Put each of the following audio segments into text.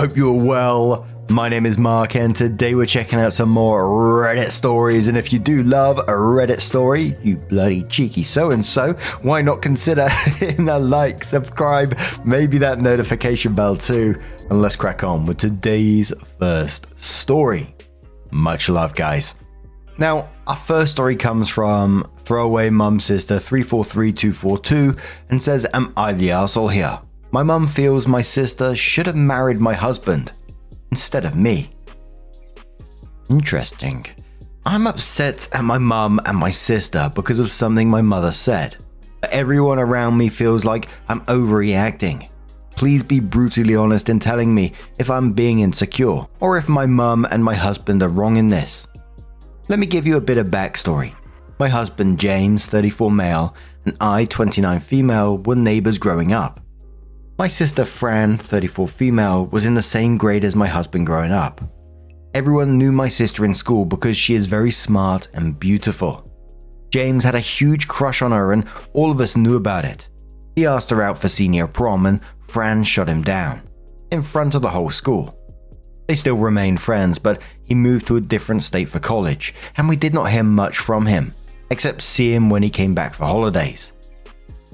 hope you're well. My name is Mark and today we're checking out some more Reddit stories, and if you do love a Reddit story, you bloody cheeky so-and-so, why not consider hitting that like, subscribe, maybe that notification bell too, and let's crack on with today's first story. Much love, guys. Now, our first story comes from Throwaway Mum Sister 343242 and says, am I the arsehole here? My mum feels my sister should have married my husband instead of me. Interesting. I'm upset at my mum and my sister because of something my mother said. But everyone around me feels like I'm overreacting. Please be brutally honest in telling me if I'm being insecure or if my mum and my husband are wrong in this. Let me give you a bit of backstory. My husband James, 34 male, and I, 29 female, were neighbors growing up. My sister Fran, 34 female, was in the same grade as my husband growing up. Everyone knew my sister in school because she is very smart and beautiful. James had a huge crush on her and all of us knew about it. He asked her out for senior prom and Fran shut him down, in front of the whole school. They still remained friends, but he moved to a different state for college and we did not hear much from him, except see him when he came back for holidays.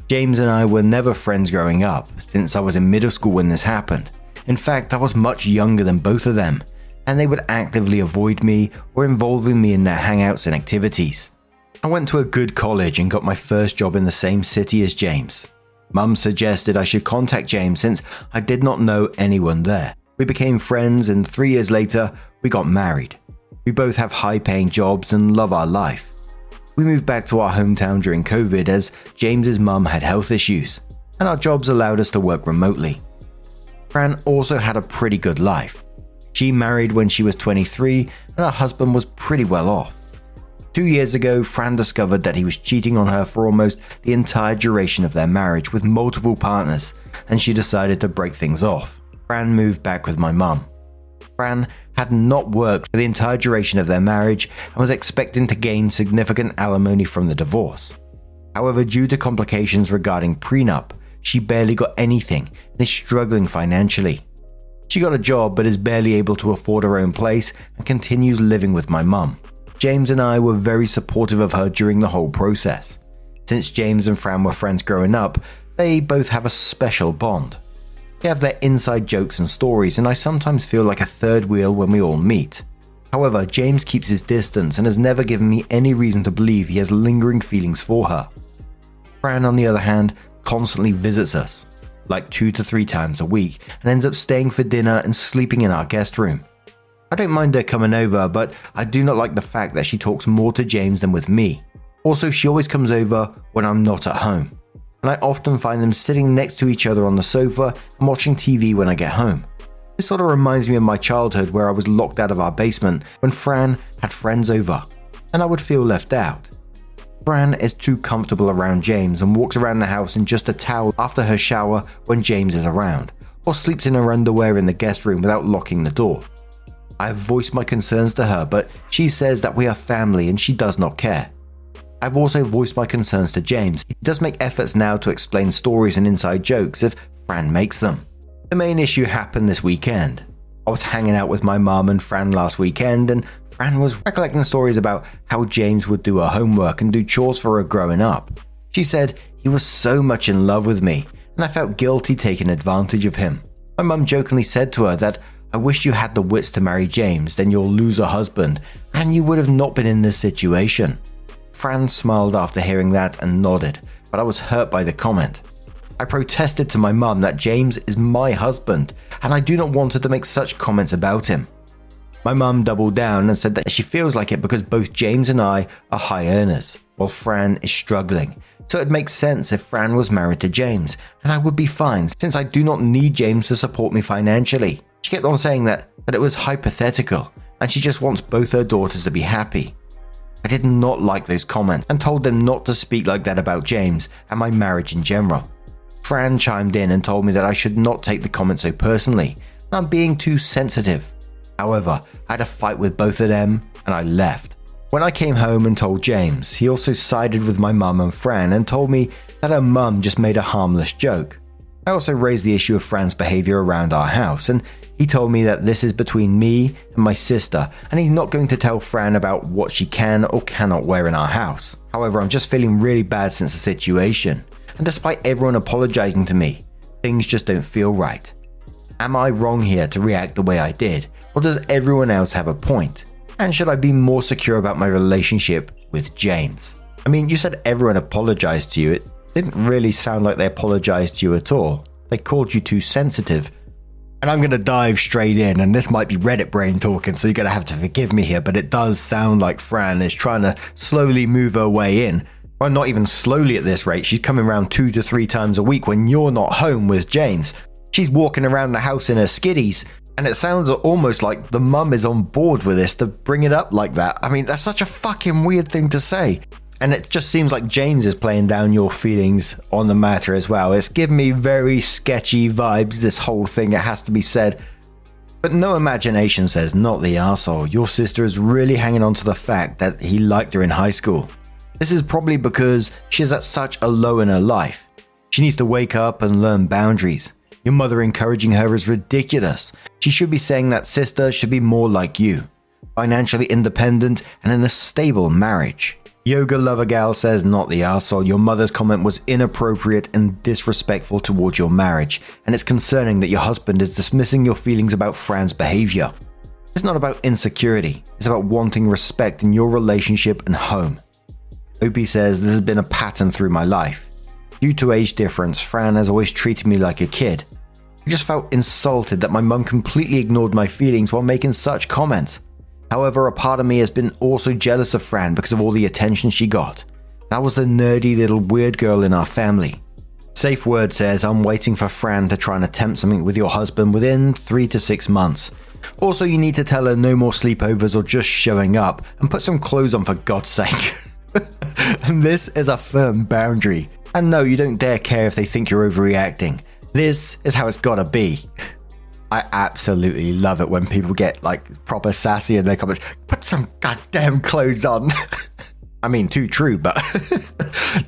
James and I were never friends growing up, since I was in middle school when this happened. In fact, I was much younger than both of them, and they would actively avoid me or involving me in their hangouts and activities. I went to a good college and got my first job in the same city as James. Mum suggested I should contact James since I did not know anyone there. We became friends and 3 years later, we got married. We both have high-paying jobs and love our life. We moved back to our hometown during COVID as James's mum had health issues, and our jobs allowed us to work remotely. Fran also had a pretty good life. She married when she was 23 and her husband was pretty well off. 2 years ago, Fran discovered that he was cheating on her for almost the entire duration of their marriage with multiple partners, and she decided to break things off. Fran moved back with my mum. Fran had not worked for the entire duration of their marriage and was expecting to gain significant alimony from the divorce. However, due to complications regarding prenup, she barely got anything and is struggling financially. She got a job but is barely able to afford her own place and continues living with my mum. James and I were very supportive of her during the whole process. Since James and Fran were friends growing up, they both have a special bond. They have their inside jokes and stories, and I sometimes feel like a third wheel when we all meet. However, James keeps his distance and has never given me any reason to believe he has lingering feelings for her. Fran, on the other hand, constantly visits us, like 2 to 3 times a week, and ends up staying for dinner and sleeping in our guest room. I don't mind her coming over, but I do not like the fact that she talks more to James than with me. Also, she always comes over when I'm not at home, and I often find them sitting next to each other on the sofa and watching TV when I get home. This sort of reminds me of my childhood where I was locked out of our basement when Fran had friends over, and I would feel left out. Fran is too comfortable around James and walks around the house in just a towel after her shower when James is around, or sleeps in her underwear in the guest room without locking the door. I have voiced my concerns to her, but she says that we are family and she does not care. I've also voiced my concerns to James. He does make efforts now to explain stories and inside jokes if Fran makes them. The main issue happened this weekend. I was hanging out with my mum and Fran last weekend, and Fran was recollecting stories about how James would do her homework and do chores for her growing up. She said he was so much in love with me, and I felt guilty taking advantage of him. My mum jokingly said to her that I wish you had the wits to marry James, then you'll lose a husband, and you would have not been in this situation. Fran smiled after hearing that and nodded, but I was hurt by the comment. I protested to my mum that James is my husband, and I do not want her to make such comments about him. My mum doubled down and said that she feels like it because both James and I are high earners, while Fran is struggling. So it makes sense if Fran was married to James, and I would be fine since I do not need James to support me financially. She kept on saying that it was hypothetical, and she just wants both her daughters to be happy. I did not like those comments and told them not to speak like that about James and my marriage in general. Fran chimed in and told me that I should not take the comment so personally, and I'm being too sensitive. However, I had a fight with both of them and I left. When I came home and told James, he also sided with my mum and Fran and told me that her mum just made a harmless joke. I also raised the issue of Fran's behavior around our house, and He told me that this is between me and my sister, and he's not going to tell Fran about what she can or cannot wear in our house. However, I'm just feeling really bad since the situation, and despite everyone apologizing to me, things just don't feel right. Am I wrong here to react the way I did, or does everyone else have a point? And should I be more secure about my relationship with James? I mean, you said everyone apologized to you. It didn't really sound like they apologized to you at all. They called you too sensitive. And I'm going to dive straight in, and this might be Reddit brain talking, so you're going to have to forgive me here, but it does sound like Fran is trying to slowly move her way in. Well, not even slowly at this rate. She's coming around 2 to 3 times a week when you're not home with James. She's walking around the house in her skiddies, and it sounds almost like the mum is on board with this to bring it up like that. I mean, that's such a fucking weird thing to say. And it just seems like James is playing down your feelings on the matter as well. It's giving me very sketchy vibes, this whole thing, it has to be said. But no imagination says, not the arsehole. Your sister is really hanging on to the fact that he liked her in high school. This is probably because she's at such a low in her life. She needs to wake up and learn boundaries. Your mother encouraging her is ridiculous. She should be saying that sister should be more like you, financially independent and in a stable marriage. Yoga Lover Gal says, not the arsehole. Your mother's comment was inappropriate and disrespectful towards your marriage, and it's concerning that your husband is dismissing your feelings about Fran's behavior. It's not about insecurity, it's about wanting respect in your relationship and home. Opie says, this has been a pattern through my life. Due to age difference, Fran has always treated me like a kid. I just felt insulted that my mum completely ignored my feelings while making such comments. However, a part of me has been also jealous of Fran because of all the attention she got. That was the nerdy little weird girl in our family. Safe Word says, I'm waiting for Fran to try and attempt something with your husband within 3 to 6 months. Also, you need to tell her no more sleepovers or just showing up, and put some clothes on for God's sake. And this is a firm boundary. And no, you don't dare care if they think you're overreacting. This is how it's gotta be. I absolutely love it when people get like proper sassy in their comments. Put some goddamn clothes on. I mean, too true, but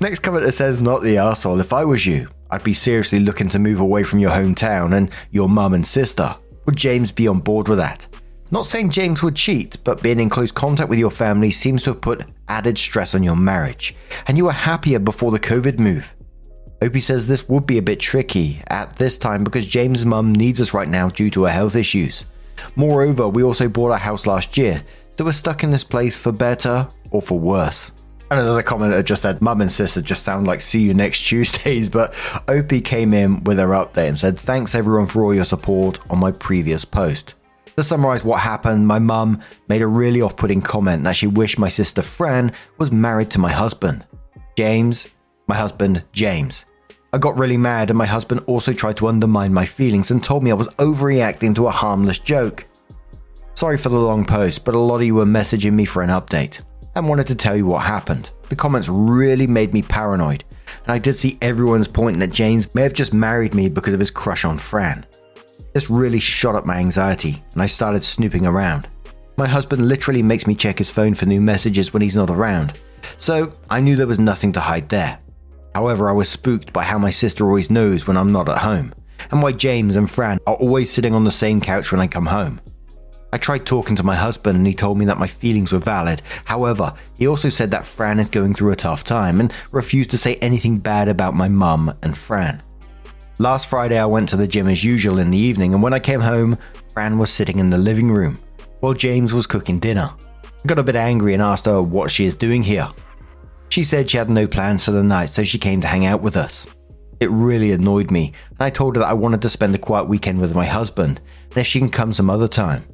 next commenter says, not the arsehole. If I was you, I'd be seriously looking to move away from your hometown and your mum and sister. Would James be on board with that? Not saying James would cheat, but being in close contact with your family seems to have put added stress on your marriage, and you were happier before the COVID move. Opie says this would be a bit tricky at this time because James' mum needs us right now due to her health issues. Moreover, we also bought our house last year, so we're stuck in this place for better or for worse. And another commenter just said, mum and sister just sound like see you next Tuesdays, but Opie came in with her update and said, thanks everyone for all your support on my previous post. To summarize what happened, my mum made a really off-putting comment that she wished my sister Fran was married to my husband. My husband, James. I got really mad and my husband also tried to undermine my feelings and told me I was overreacting to a harmless joke. Sorry for the long post, but a lot of you were messaging me for an update and wanted to tell you what happened. The comments really made me paranoid, and I did see everyone's pointing that James may have just married me because of his crush on Fran. This really shot up my anxiety and I started snooping around. My husband literally makes me check his phone for new messages when he's not around, so I knew there was nothing to hide there. However, I was spooked by how my sister always knows when I'm not at home, and why James and Fran are always sitting on the same couch when I come home. I tried talking to my husband and he told me that my feelings were valid. However, he also said that Fran is going through a tough time and refused to say anything bad about my mum and Fran. Last Friday I went to the gym as usual in the evening, and when I came home, Fran was sitting in the living room while James was cooking dinner. I got a bit angry and asked her what she is doing here. She said she had no plans for the night, so she came to hang out with us. It really annoyed me, and I told her that I wanted to spend a quiet weekend with my husband, and if she can come some other time.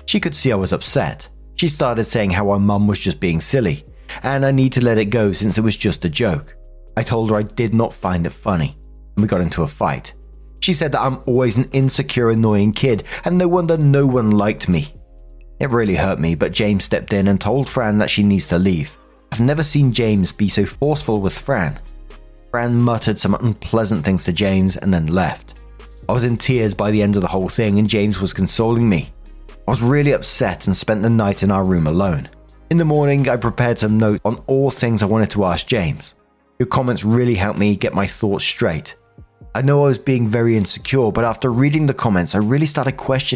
She could see I was upset. She started saying how our mum was just being silly, and I need to let it go since it was just a joke. I told her I did not find it funny, and we got into a fight. She said that I'm always an insecure, annoying kid, and no wonder no one liked me. It really hurt me, but James stepped in and told Fran that she needs to leave. I've never seen James be so forceful with Fran. Fran muttered some unpleasant things to James and then left. I was in tears by the end of the whole thing and James was consoling me. I was really upset and spent the night in our room alone. In the morning, I prepared some notes on all things I wanted to ask James. Your comments really helped me get my thoughts straight. I know I was being very insecure, but after reading the comments, I really started questioning